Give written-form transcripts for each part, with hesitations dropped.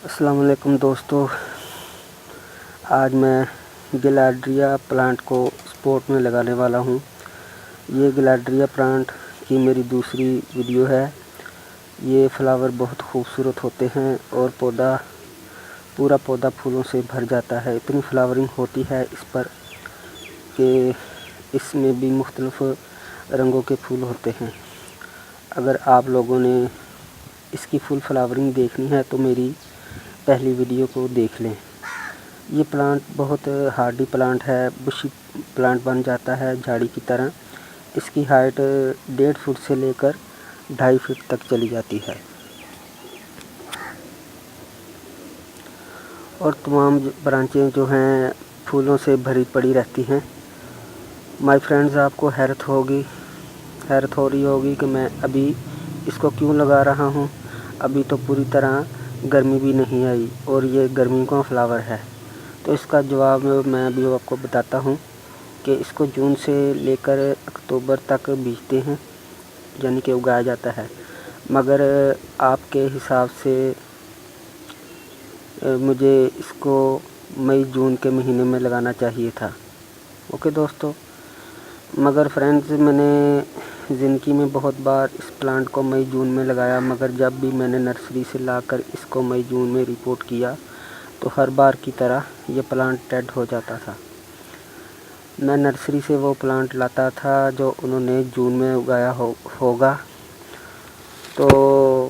السلام علیکم دوستو، آج میں گلیڈریا پلانٹ کو سپورٹ میں لگانے والا ہوں۔ یہ گلیڈریا پلانٹ کی میری دوسری ویڈیو ہے۔ یہ فلاور بہت خوبصورت ہوتے ہیں اور پورا پودا پھولوں سے بھر جاتا ہے۔ اتنی فلاورنگ ہوتی ہے اس پر کہ اس میں بھی مختلف رنگوں کے پھول ہوتے ہیں۔ اگر آپ لوگوں نے اس کی فل فلاورنگ دیکھنی ہے تو میری پہلی ویڈیو کو دیکھ لیں۔ یہ پلانٹ بہت ہارڈی پلانٹ ہے، بشی پلانٹ بن جاتا ہے جھاڑی کی طرح۔ اس کی ہائٹ 1.5 فٹ سے لے کر 2.5 فٹ تک چلی جاتی ہے اور تمام برانچیں جو ہیں پھولوں سے بھری پڑی رہتی ہیں۔ مائی فرینڈز، آپ کو حیرت ہو رہی ہوگی کہ میں ابھی اس کو کیوں لگا رہا ہوں۔ ابھی تو پوری طرح گرمی بھی نہیں آئی اور یہ گرمی کا فلاور ہے، تو اس کا جواب میں ابھی آپ کو بتاتا ہوں کہ اس کو جون سے لے کر اکتوبر تک بیجتے ہیں، یعنی کہ اگایا جاتا ہے، مگر آپ کے حساب سے مجھے اس کو مئی جون کے مہینے میں لگانا چاہیے تھا۔ اوکے دوستو، مگر فرینڈز، میں نے زندگی میں بہت بار اس پلانٹ کو مئی جون میں لگایا، مگر جب بھی میں نے نرسری سے لا کر اس کو مئی جون میں رپورٹ کیا تو ہر بار کی طرح یہ پلانٹ ڈیڈ ہو جاتا تھا۔ میں نرسری سے وہ پلانٹ لاتا تھا جو انہوں نے جون میں اگایا ہوگا، تو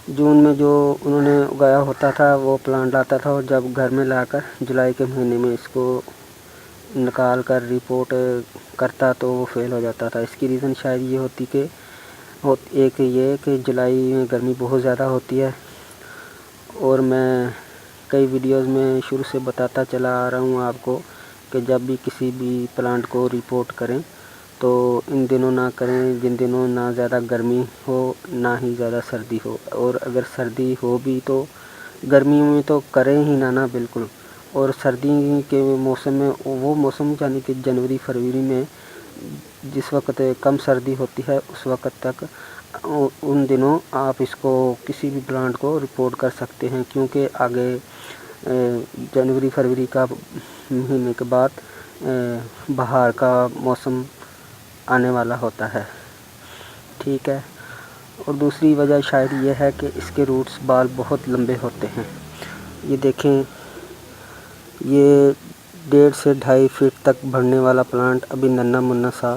جون میں جو انہوں نے اگایا ہوتا تھا وہ پلانٹ لاتا تھا، اور جب گھر میں لا کر جولائی کے مہینے میں اس کو نکال کر رپورٹ کرتا تو وہ فیل ہو جاتا تھا۔ اس کی ریزن شاید یہ ہوتی کہ ایک یہ کہ جولائی میں گرمی بہت زیادہ ہوتی ہے، اور میں کئی ویڈیوز میں شروع سے بتاتا چلا آ رہا ہوں آپ کو کہ جب بھی کسی بھی پلانٹ کو رپورٹ کریں تو ان دنوں نہ کریں جن دنوں نہ زیادہ گرمی ہو نہ ہی زیادہ سردی ہو، اور اگر سردی ہو بھی تو گرمی میں تو کریں ہی نہ بالکل۔ اور سردی کے موسم میں وہ موسم یعنی کہ جنوری فروری میں جس وقت کم سردی ہوتی ہے اس وقت تک ان دنوں آپ اس کو کسی بھی پلانٹ کو رپورٹ کر سکتے ہیں، کیونکہ آگے جنوری فروری کا مہینے کے بعد بہار کا موسم آنے والا ہوتا ہے، ٹھیک ہے۔ اور دوسری وجہ شاید یہ ہے کہ اس کے روٹس بال بہت لمبے ہوتے ہیں۔ یہ دیکھیں، یہ 1.5 سے 2.5 فٹ تک بڑھنے والا پلانٹ ابھی ننھا منا سا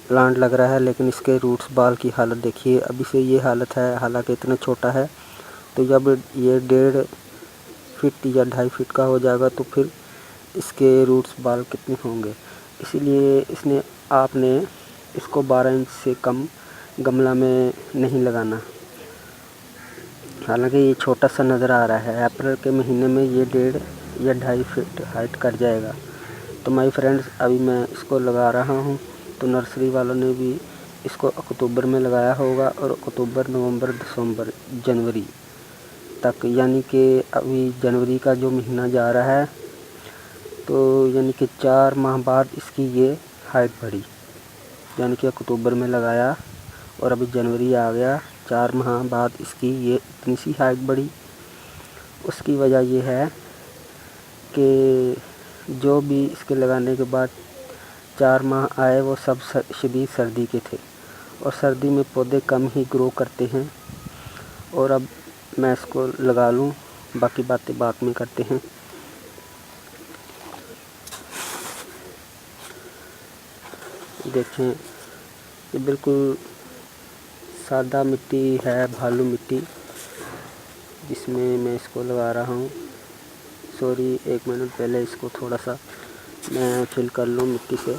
پلانٹ لگ رہا ہے، لیکن اس کے روٹس بال کی حالت دیکھیے، ابھی سے یہ حالت ہے، حالانکہ اتنا چھوٹا ہے، تو جب یہ 1.5 فٹ یا 2.5 فٹ کا ہو جائے گا تو پھر اس کے روٹس بال کتنے ہوں گے۔ اسی لیے آپ نے اس کو 12 انچ سے کم گملہ میں نہیں لگانا، حالانکہ یہ چھوٹا سا نظر آ رہا ہے۔ اپریل کے مہینے میں یہ 1.5 یا 2.5 فٹ ہائٹ کر جائے گا۔ تو مائی فرینڈز، ابھی میں اس کو لگا رہا ہوں، تو نرسری والوں نے بھی اس کو اکتوبر میں لگایا ہوگا، اور اکتوبر، نومبر، دسمبر، جنوری تک، یعنی کہ ابھی جنوری کا جو مہینہ جا رہا ہے تو یعنی کہ 4 ماہ بعد اس کی یہ ہائٹ بڑھی، یعنی کہ اکتوبر میں لگایا اور ابھی جنوری آ گیا، 4 ماہ بعد اس کی یہ اتنی سی ہائٹ بڑھی۔ اس کی وجہ یہ ہے کہ جو بھی اس کے لگانے کے بعد 4 ماہ آئے وہ سب شدید سردی کے تھے، اور سردی میں پودے کم ہی گرو کرتے ہیں۔ اور اب میں اس کو لگا لوں، باقی باتیں بعد میں کرتے ہیں۔ دیکھیں، یہ بالکل سادہ مٹی ہے، بھالو مٹی، جس میں اس کو لگا رہا ہوں۔ سوری، 1 منٹ پہلے اس کو تھوڑا سا میں فل کر لوں مٹی سے۔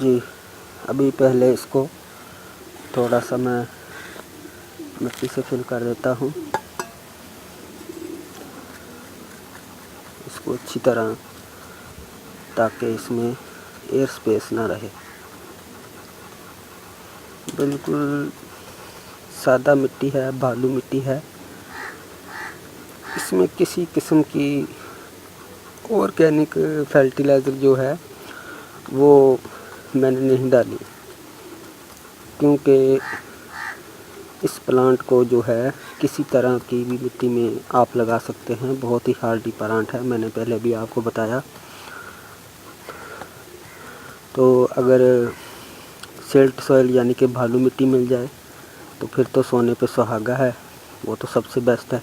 جی، ابھی پہلے اس کو تھوڑا سا میں مٹی سے فل کر دیتا ہوں، اس کو اچھی طرح، تاکہ اس میں ایئر سپیس نہ رہے۔ بالکل سادہ مٹی ہے، بھالو مٹی ہے، اس میں کسی قسم کی آرگینک فرٹیلائزر جو ہے وہ میں نے نہیں ڈالی، کیونکہ اس پلانٹ کو جو ہے کسی طرح کی بھی مٹی میں آپ لگا سکتے ہیں، بہت ہی ہارڈی پلانٹ ہے، میں نے پہلے بھی آپ کو بتایا۔ تو اگر سیلٹ سوئل یعنی کہ بھالو مٹی مل جائے تو پھر تو سونے پہ سہاگا ہے، وہ تو سب سے بیسٹ ہے۔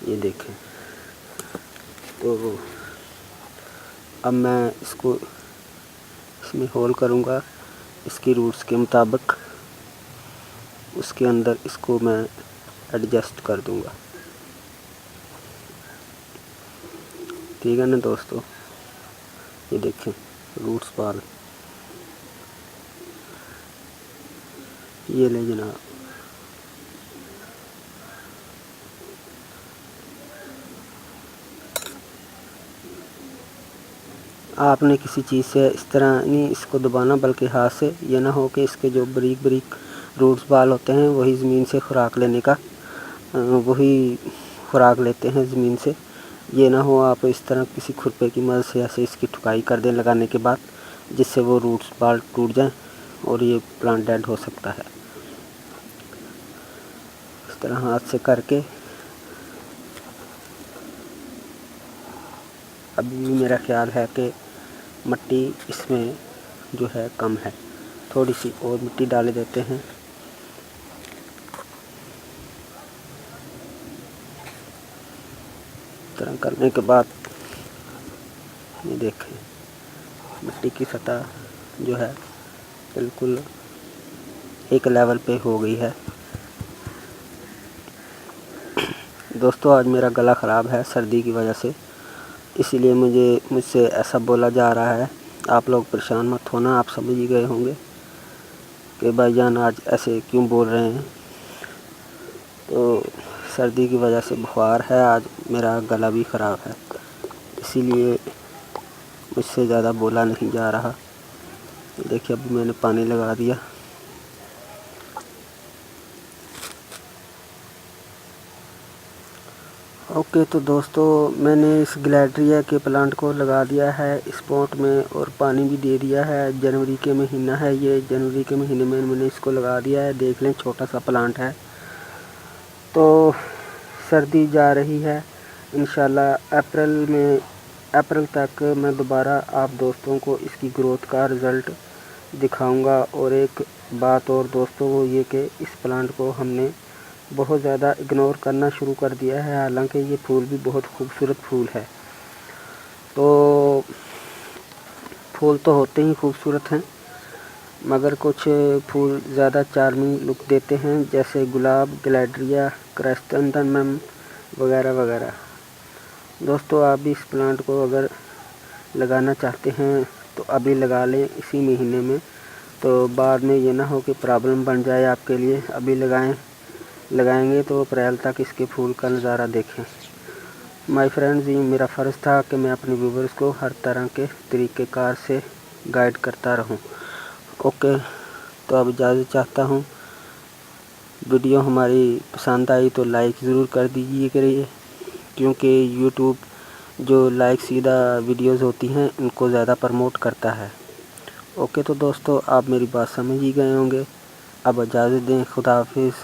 یہ دیکھیں، تو اب میں اس میں ہول کروں گا اس کی روٹس کے مطابق، اس کے اندر اس کو میں ایڈجسٹ کر دوں گا، ٹھیک ہے نا دوستو۔ یہ دیکھیں روٹس بال، یہ لیں جناب۔ آپ نے کسی چیز سے اس طرح نہیں اس کو دبانا، بلکہ ہاتھ سے، یہ نہ ہو کہ اس کے جو بریک بریک روٹس بال ہوتے ہیں وہی زمین سے خوراک لیتے ہیں زمین سے، یہ نہ ہو آپ اس طرح کسی کھرپے کی مدد سے ایسے اس کی ٹھکائی کر دیں لگانے کے بعد، جس سے وہ روٹس بال ٹوٹ جائیں اور یہ پلانٹ ڈیڈ ہو سکتا ہے۔ اس طرح ہاتھ سے کر کے، ابھی بھی میرا خیال ہے کہ مٹی اس میں جو ہے کم ہے، تھوڑی سی اور مٹی ڈال دیتے ہیں۔ اس طرح کرنے کے بعد یہ دیکھیں مٹی کی سطح جو ہے بالکل ایک لیول پہ ہو گئی ہے۔ دوستو آج میرا گلا خراب ہے سردی کی وجہ سے، اسی لیے مجھ سے ایسا بولا جا رہا ہے۔ آپ لوگ پریشان مت ہونا، آپ سمجھ ہی گئے ہوں گے کہ بھائی جان آج ایسے کیوں بول رہے ہیں۔ تو سردی کی وجہ سے بخار ہے، آج میرا گلا بھی خراب ہے، اسی لیے مجھ سے زیادہ بولا نہیں جا رہا۔ دیکھیے اب میں نے پانی لگا دیا۔ اوکے تو دوستو میں نے اس گلیڈریا کے پلانٹ کو لگا دیا ہے اس پوٹ میں، اور پانی بھی دے دیا ہے۔ جنوری کے مہینہ ہے، یہ جنوری کے مہینے میں نے اس کو لگا دیا ہے۔ دیکھ لیں چھوٹا سا پلانٹ ہے۔ تو سردی جا رہی ہے، انشاءاللہ اپریل تک میں دوبارہ آپ دوستوں کو اس کی گروتھ کا رزلٹ دکھاؤں گا۔ اور ایک بات اور دوستوں وہ یہ کہ اس پلانٹ کو ہم نے بہت زیادہ اگنور کرنا شروع کر دیا ہے، حالانکہ یہ پھول بھی بہت خوبصورت پھول ہے۔ تو پھول تو ہوتے ہی خوبصورت ہیں، مگر کچھ پھول زیادہ چارمنگ لک دیتے ہیں، جیسے گلاب، گلیڈریا، کرسنتھیمم وغیرہ وغیرہ۔ دوستو آپ بھی اس پلانٹ کو اگر لگانا چاہتے ہیں تو ابھی لگا لیں اسی مہینے میں، تو بعد میں یہ نہ ہو کہ پرابلم بن جائے آپ کے لیے۔ ابھی لگائیں گے تو اپریل تک اس کے پھول کا نظارہ دیکھیں۔ مائی فرینڈز، یہ میرا فرض تھا کہ میں اپنے ویورز کو ہر طرح کے طریقہ کار سے گائیڈ کرتا رہوں۔ اوکے، تو اب اجازت چاہتا ہوں۔ ویڈیو ہماری پسند آئی تو لائک ضرور کر دیجیے، کیونکہ یوٹیوب جو لائک شدہ ویڈیوز ہوتی ہیں ان کو زیادہ پروموٹ کرتا ہے۔ اوکے تو دوستو آپ میری بات سمجھ ہی گئے ہوں گے، اب اجازت دیں، خدا حافظ۔